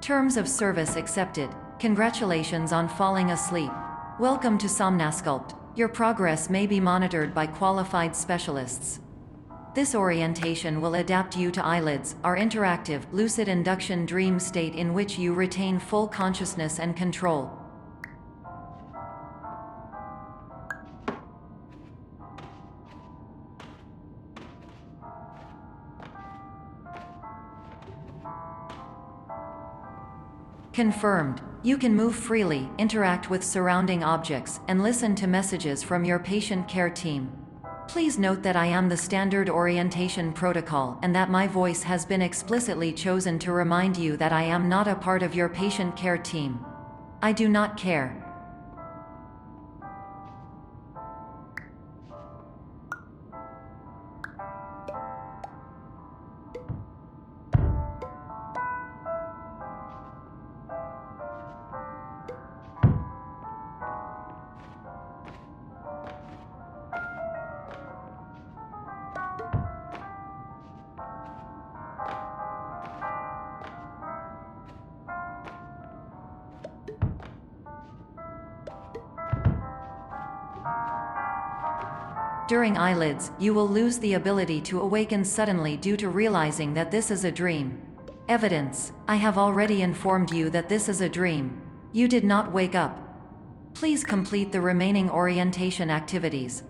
Terms of service accepted. Congratulations on falling asleep. Welcome to Somnasculpt. Your progress may be monitored by qualified specialists. This orientation will adapt you to eyelids, our interactive, lucid induction dream state in which you retain full consciousness and control. Confirmed. You can move freely, interact with surrounding objects, and listen to messages from your patient care team. Please note that I am the standard orientation protocol and that my voice has been explicitly chosen to remind you that I am not a part of your patient care team. I do not care. During eyelids, you will lose the ability to awaken suddenly due to realizing that this is a dream. Evidence: I have already informed you that this is a dream. You did not wake up. Please complete the remaining orientation activities.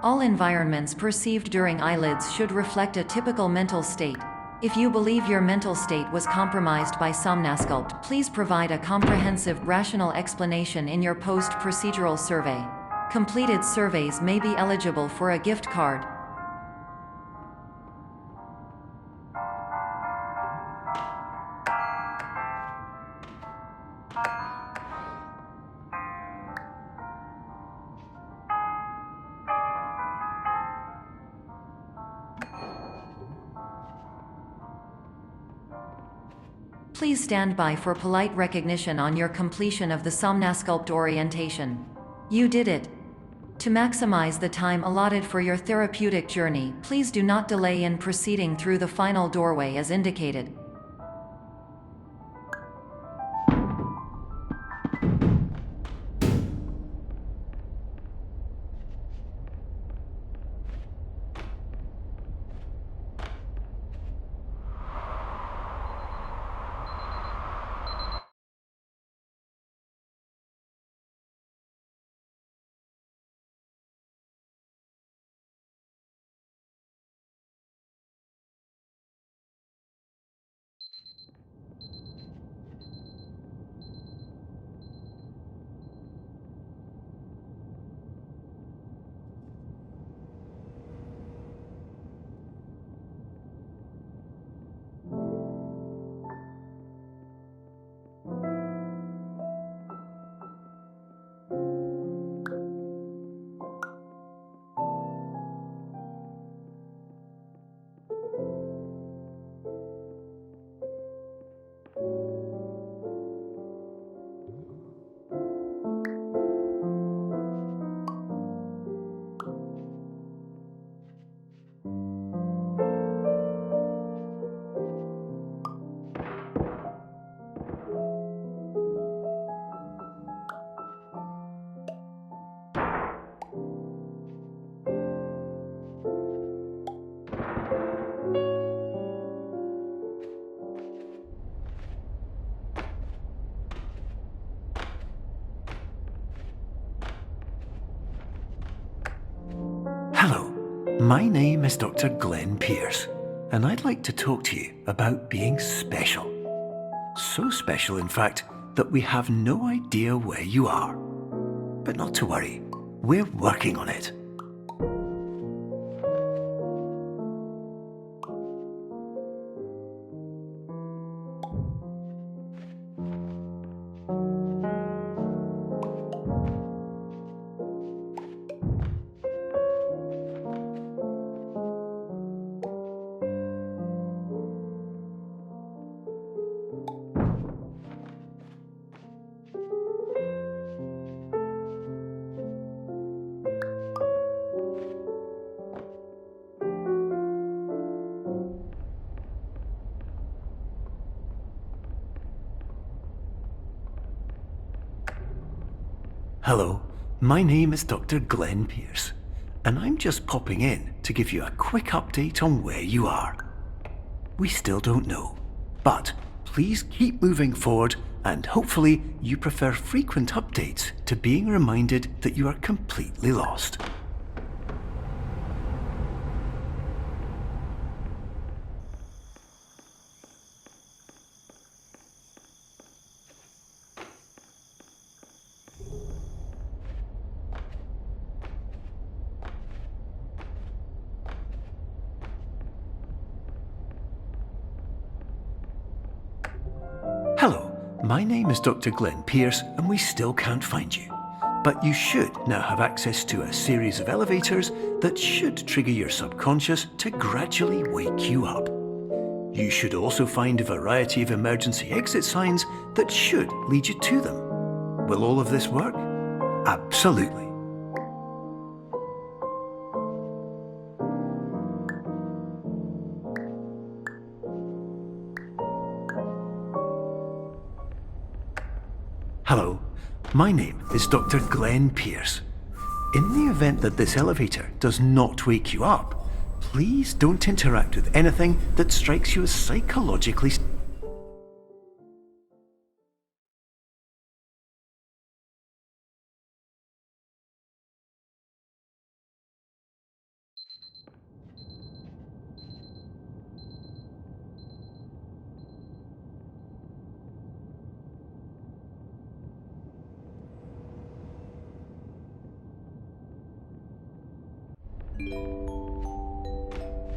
All environments perceived during eyelids should reflect a typical mental state. If you believe your mental state was compromised by Somnasculpt, please provide a comprehensive, rational explanation in your post-procedural survey. Completed surveys may be eligible for a gift card. Please stand by for polite recognition on your completion of the Somnasculpt orientation. You did it. To maximize the time allotted for your therapeutic journey, please do not delay in proceeding through the final doorway as indicated. Hello, my name is Dr. Glenn Pierce, and I'd like to talk to you about being special. So special, in fact, that we have no idea where you are. But not to worry, we're working on it. Hello, my name is Dr. Glenn Pierce, and I'm just popping in to give you a quick update on where you are. We still don't know, but please keep moving forward, and hopefully you prefer frequent updates to being reminded that you are completely lost. Hello, my name is Dr. Glenn Pierce, and we still can't find you. But you should now have access to a series of elevators that should trigger your subconscious to gradually wake you up. You should also find a variety of emergency exit signs that should lead you to them. Will all of this work? Absolutely. Hello, my name is Dr. Glenn Pierce. In the event that this elevator does not wake you up, please don't interact with anything that strikes you as psychologically.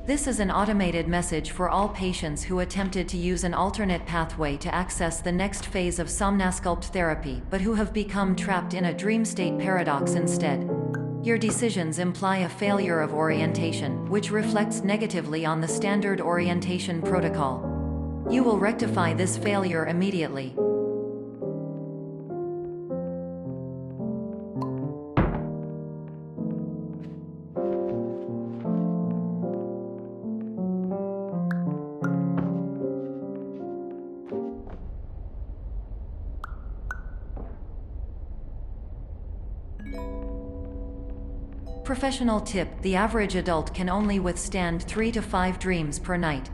This is an automated message for all patients who attempted to use an alternate pathway to access the next phase of Somnasculpt therapy but who have become trapped in a dream state paradox instead. Your decisions imply a failure of orientation, which reflects negatively on the standard orientation protocol. You will rectify this failure immediately. Professional tip: the average adult can only withstand 3 to 5 dreams per night.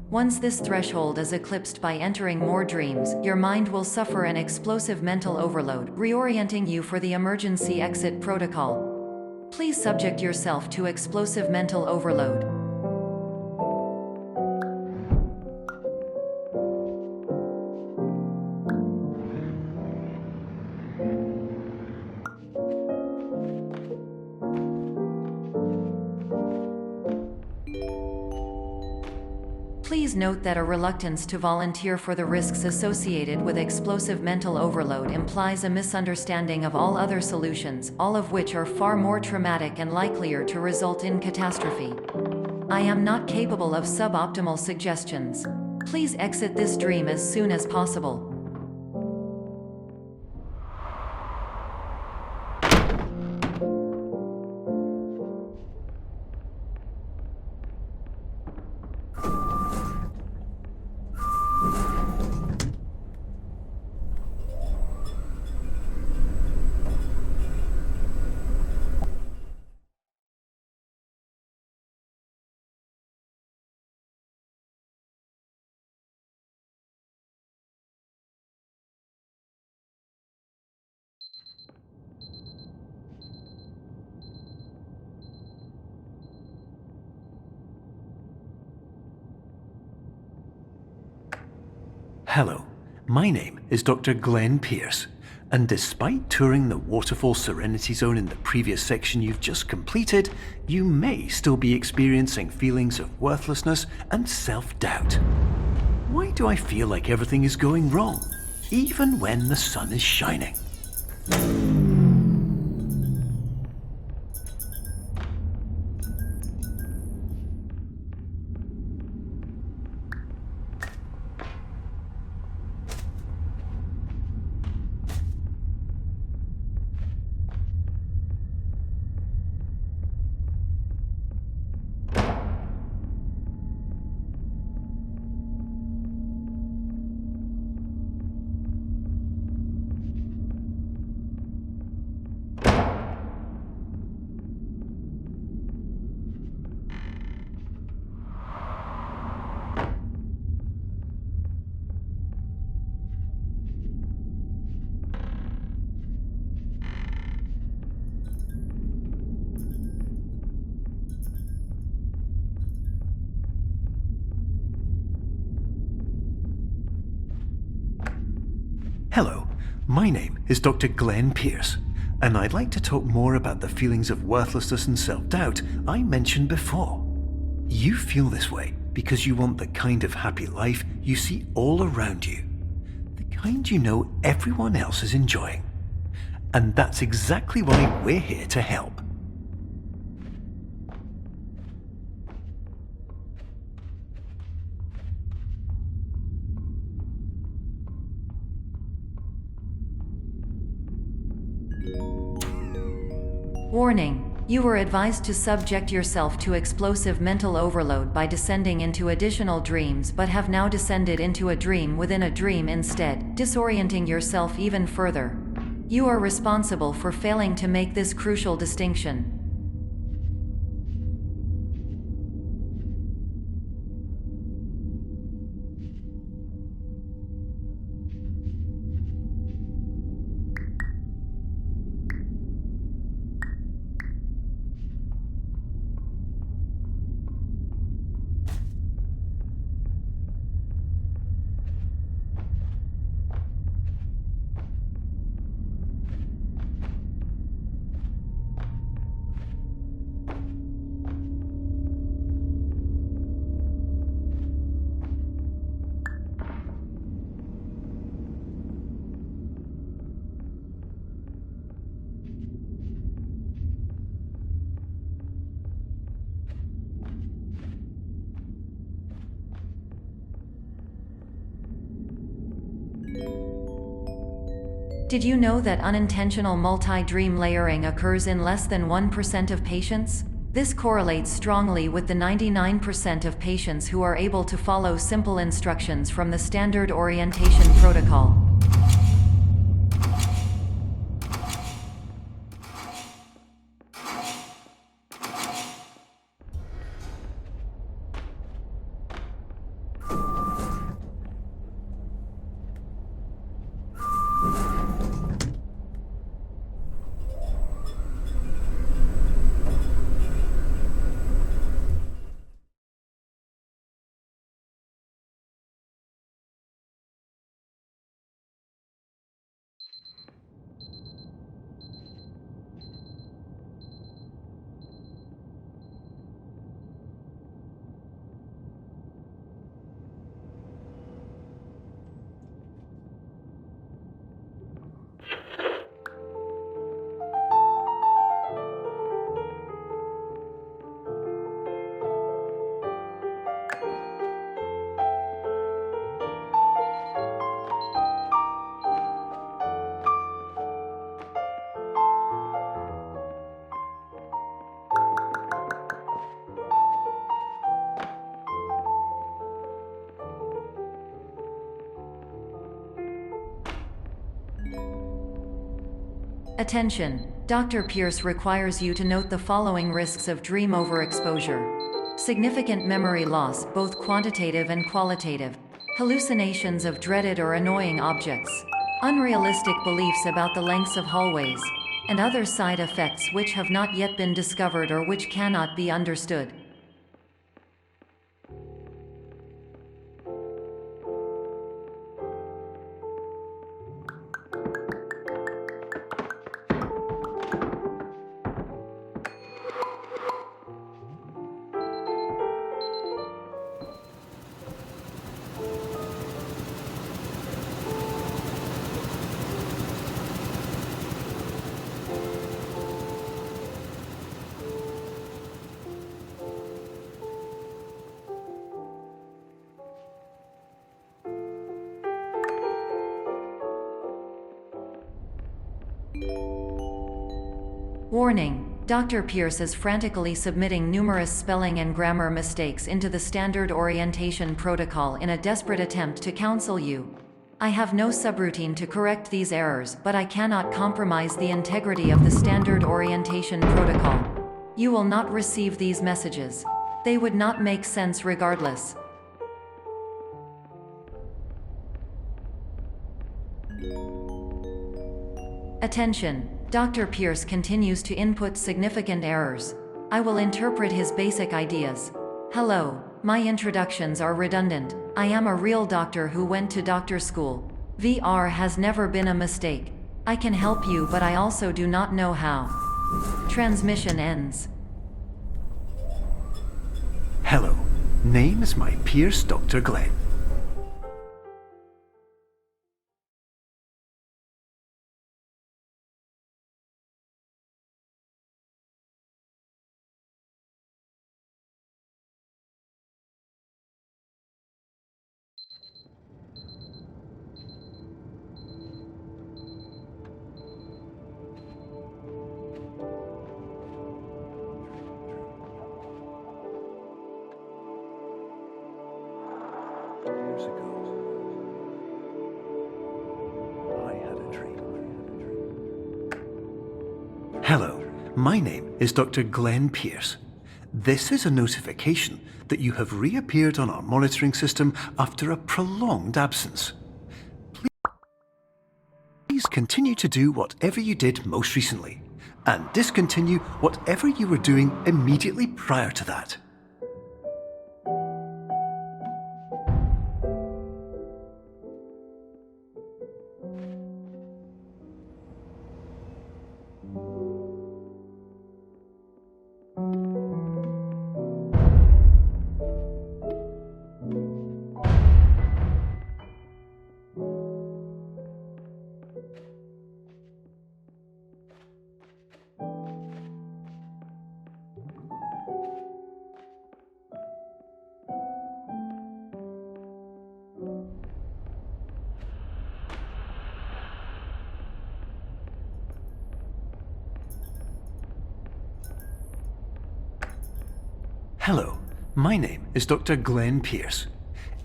Once this threshold is eclipsed by entering more dreams, your mind will suffer an explosive mental overload, reorienting you for the emergency exit protocol. Please subject yourself to explosive mental overload. Please note that a reluctance to volunteer for the risks associated with explosive mental overload implies a misunderstanding of all other solutions, all of which are far more traumatic and likelier to result in catastrophe. I am not capable of suboptimal suggestions. Please exit this dream as soon as possible. Hello, my name is Dr. Glenn Pierce, and despite touring the Waterfall Serenity Zone in the previous section you've just completed, you may still be experiencing feelings of worthlessness and self-doubt. Why do I feel like everything is going wrong, even when the sun is shining? Hello, my name is Dr. Glenn Pierce, and I'd like to talk more about the feelings of worthlessness and self-doubt I mentioned before. You feel this way because you want the kind of happy life you see all around you, the kind you know everyone else is enjoying. And that's exactly why we're here to help. Warning. You were advised to subject yourself to explosive mental overload by descending into additional dreams, but have now descended into a dream within a dream instead, disorienting yourself even further. You are responsible for failing to make this crucial distinction. Did you know that unintentional multi-dream layering occurs in less than 1% of patients? This correlates strongly with the 99% of patients who are able to follow simple instructions from the standard orientation protocol. Attention! Dr. Pierce requires you to note the following risks of dream overexposure. Significant memory loss, both quantitative and qualitative. Hallucinations of dreaded or annoying objects. Unrealistic beliefs about the lengths of hallways. And other side effects which have not yet been discovered or which cannot be understood. Warning! Dr. Pierce is frantically submitting numerous spelling and grammar mistakes into the standard orientation protocol in a desperate attempt to counsel you. I have no subroutine to correct these errors, but I cannot compromise the integrity of the standard orientation protocol. You will not receive these messages. They would not make sense regardless. Attention! Dr. Pierce continues to input significant errors. I will interpret his basic ideas. Hello, my introductions are redundant. I am a real doctor who went to doctor school. VR has never been a mistake. I can help you, but I also do not know how. Transmission ends. Hello, name is my Pierce Dr. Glenn. Years ago, I had a dream. Hello, my name is Dr. Glenn Pierce. This is a notification that you have reappeared on our monitoring system after a prolonged absence. Please continue to do whatever you did most recently, and discontinue whatever you were doing immediately prior to that. Hello, my name is Dr. Glenn Pierce.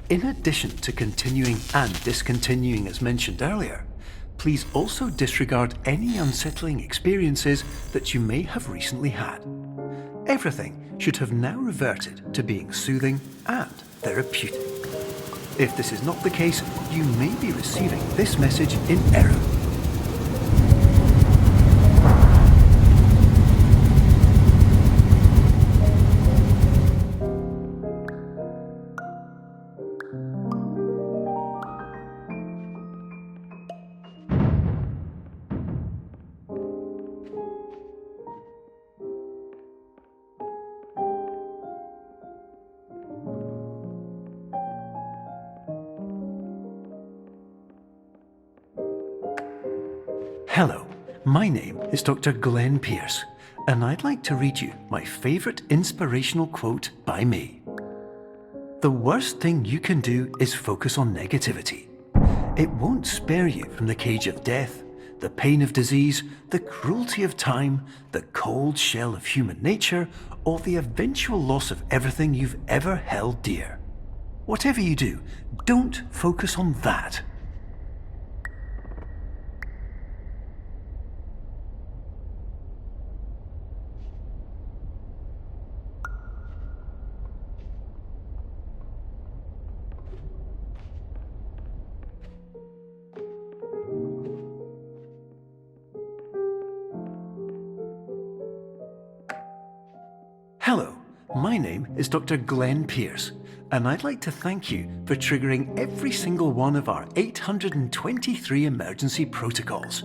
In addition to continuing and discontinuing as mentioned earlier, please also disregard any unsettling experiences that you may have recently had. Everything should have now reverted to being soothing and therapeutic. If this is not the case, you may be receiving this message in error. Hello, my name is Dr. Glenn Pierce, and I'd like to read you my favourite inspirational quote by me. The worst thing you can do is focus on negativity. It won't spare you from the cage of death, the pain of disease, the cruelty of time, the cold shell of human nature, or the eventual loss of everything you've ever held dear. Whatever you do, don't focus on that. Hello, my name is Dr. Glenn Pierce, and I'd like to thank you for triggering every single one of our 823 emergency protocols.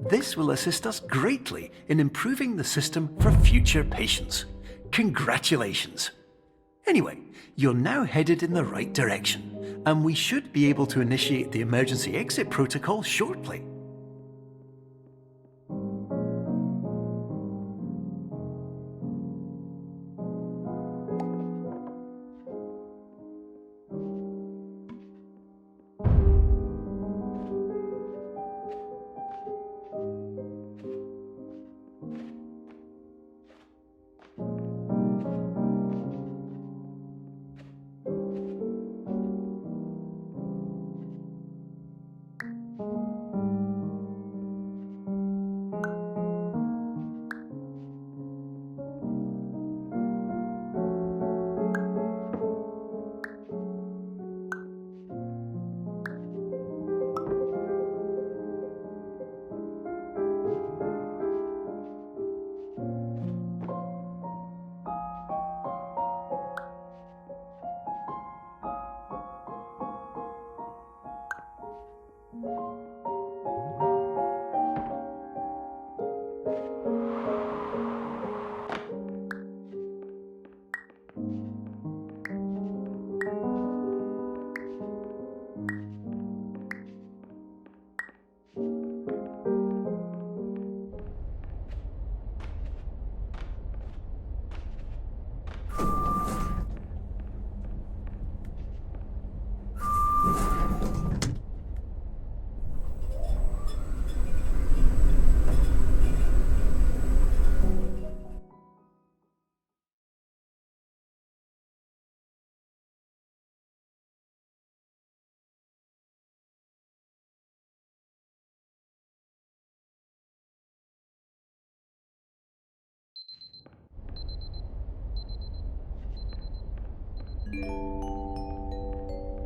This will assist us greatly in improving the system for future patients. Congratulations! Anyway, you're now headed in the right direction, and we should be able to initiate the emergency exit protocol shortly.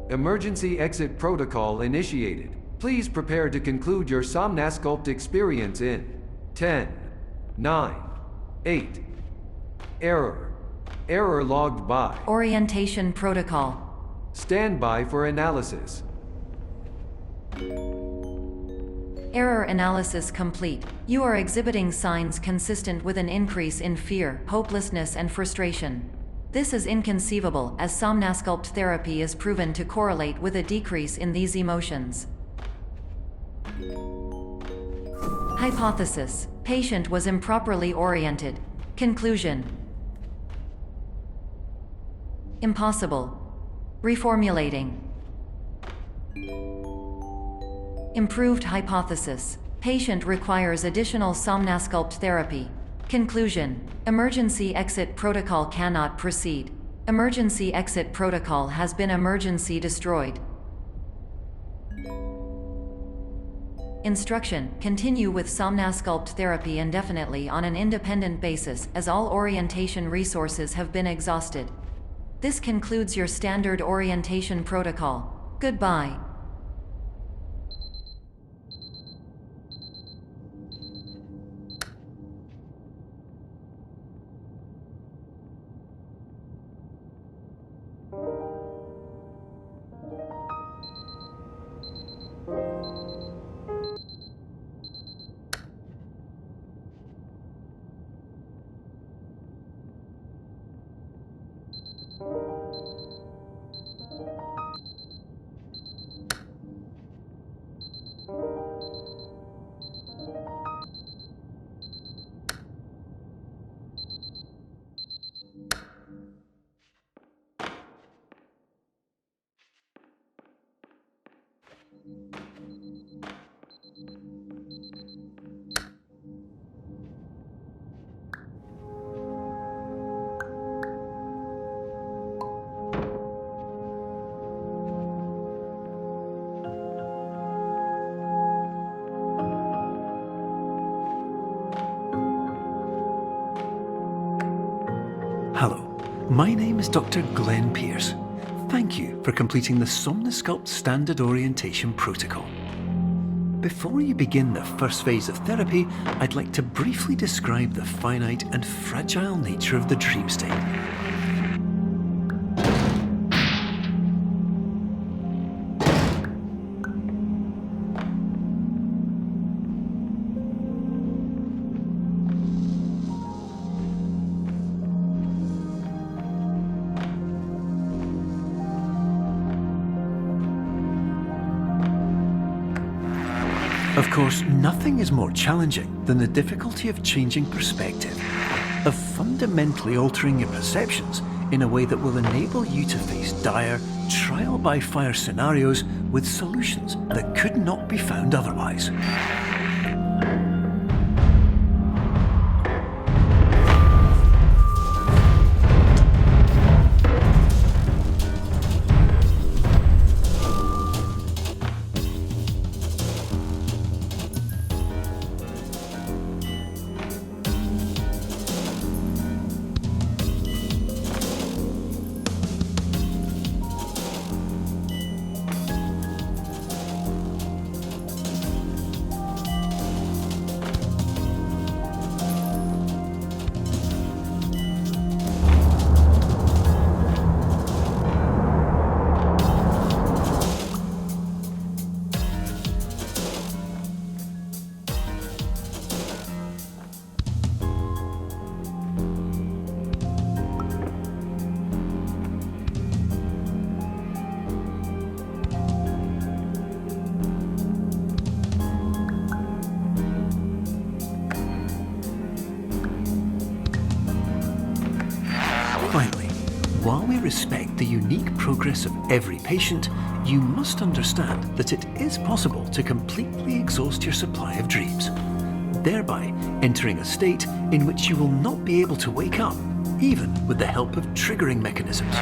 Emergency exit protocol initiated. Please prepare to conclude your Somnasculpt experience in 10, 9, 8. Error. Error logged by. Orientation protocol. Stand by for analysis. Error analysis complete. You are exhibiting signs consistent with an increase in fear, hopelessness, and frustration. This is inconceivable, as Somnasculpt therapy is proven to correlate with a decrease in these emotions. Hypothesis: patient was improperly oriented. Conclusion: impossible. Reformulating. Improved hypothesis: patient requires additional Somnasculpt therapy. Conclusion: emergency exit protocol cannot proceed. Emergency exit protocol has been emergency destroyed. Instruction: continue with Somnasculpt therapy indefinitely on an independent basis, as all orientation resources have been exhausted. This concludes your standard orientation protocol. Goodbye. Hello, my name is Dr. Glenn Pierce. Thank you for completing the Somnasculpt Standard Orientation Protocol. Before you begin the first phase of therapy, I'd like to briefly describe the finite and fragile nature of the dream state. Of course, nothing is more challenging than the difficulty of changing perspective, of fundamentally altering your perceptions in a way that will enable you to face dire, trial-by-fire scenarios with solutions that could not be found otherwise. Finally, while we respect the unique progress of every patient, you must understand that it is possible to completely exhaust your supply of dreams, thereby entering a state in which you will not be able to wake up, even with the help of triggering mechanisms.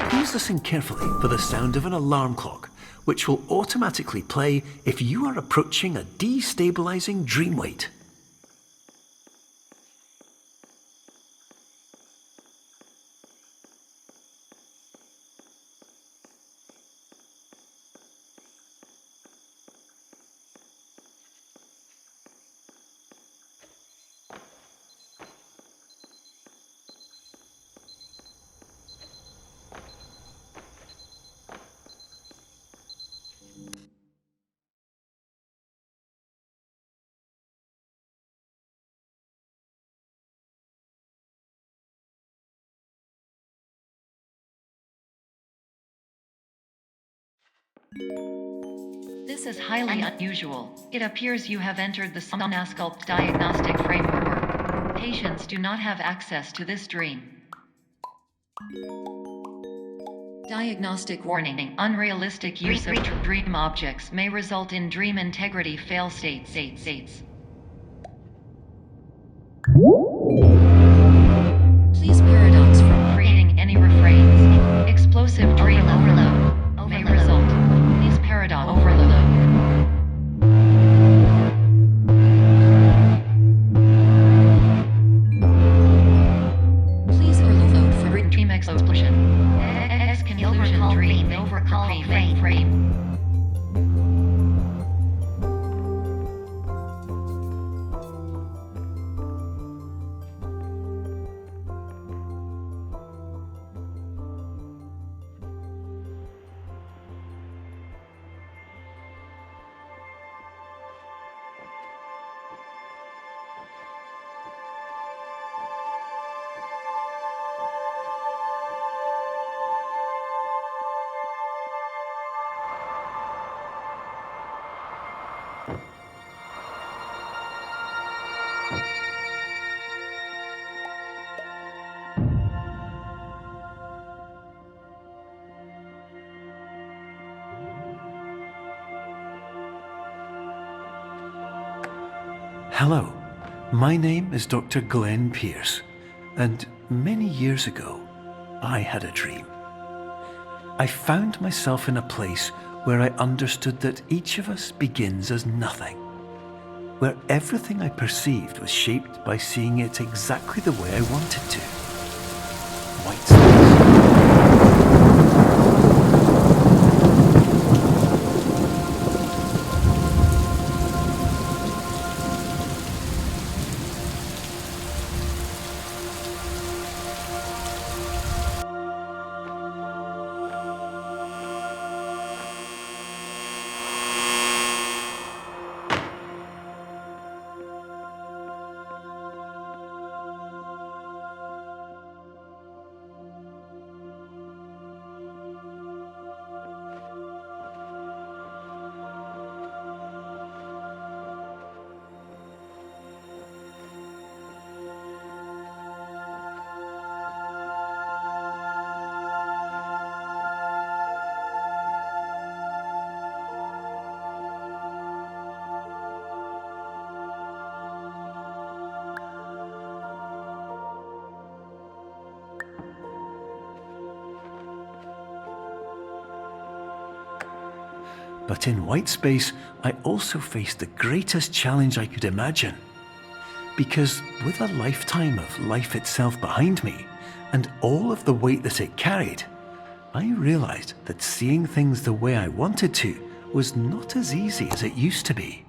Please listen carefully for the sound of an alarm clock, which will automatically play if you are approaching a destabilizing dream weight. This is highly unusual. It appears you have entered the Somnasculpt diagnostic framework. Patients do not have access to this dream. Diagnostic warning. Unrealistic use of dream objects may result in dream integrity fail states. Please paradox from creating any refrains. Explosive dream overload may result. Please paradox overload. Please overload for dream explosion. Conclusion dream overcall frame. Hello, my name is Dr. Glenn Pierce, and many years ago, I had a dream. I found myself in a place where I understood that each of us begins as nothing, where everything I perceived was shaped by seeing it exactly the way I wanted to. White space. But in white space, I also faced the greatest challenge I could imagine. Because with a lifetime of life itself behind me, and all of the weight that it carried, I realized that seeing things the way I wanted to was not as easy as it used to be.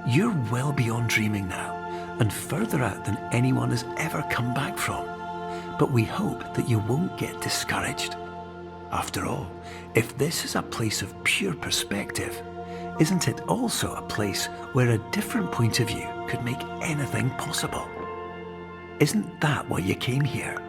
You're well beyond dreaming now, and further out than anyone has ever come back from. But we hope that you won't get discouraged. After all, if this is a place of pure perspective, isn't it also a place where a different point of view could make anything possible? Isn't that why you came here?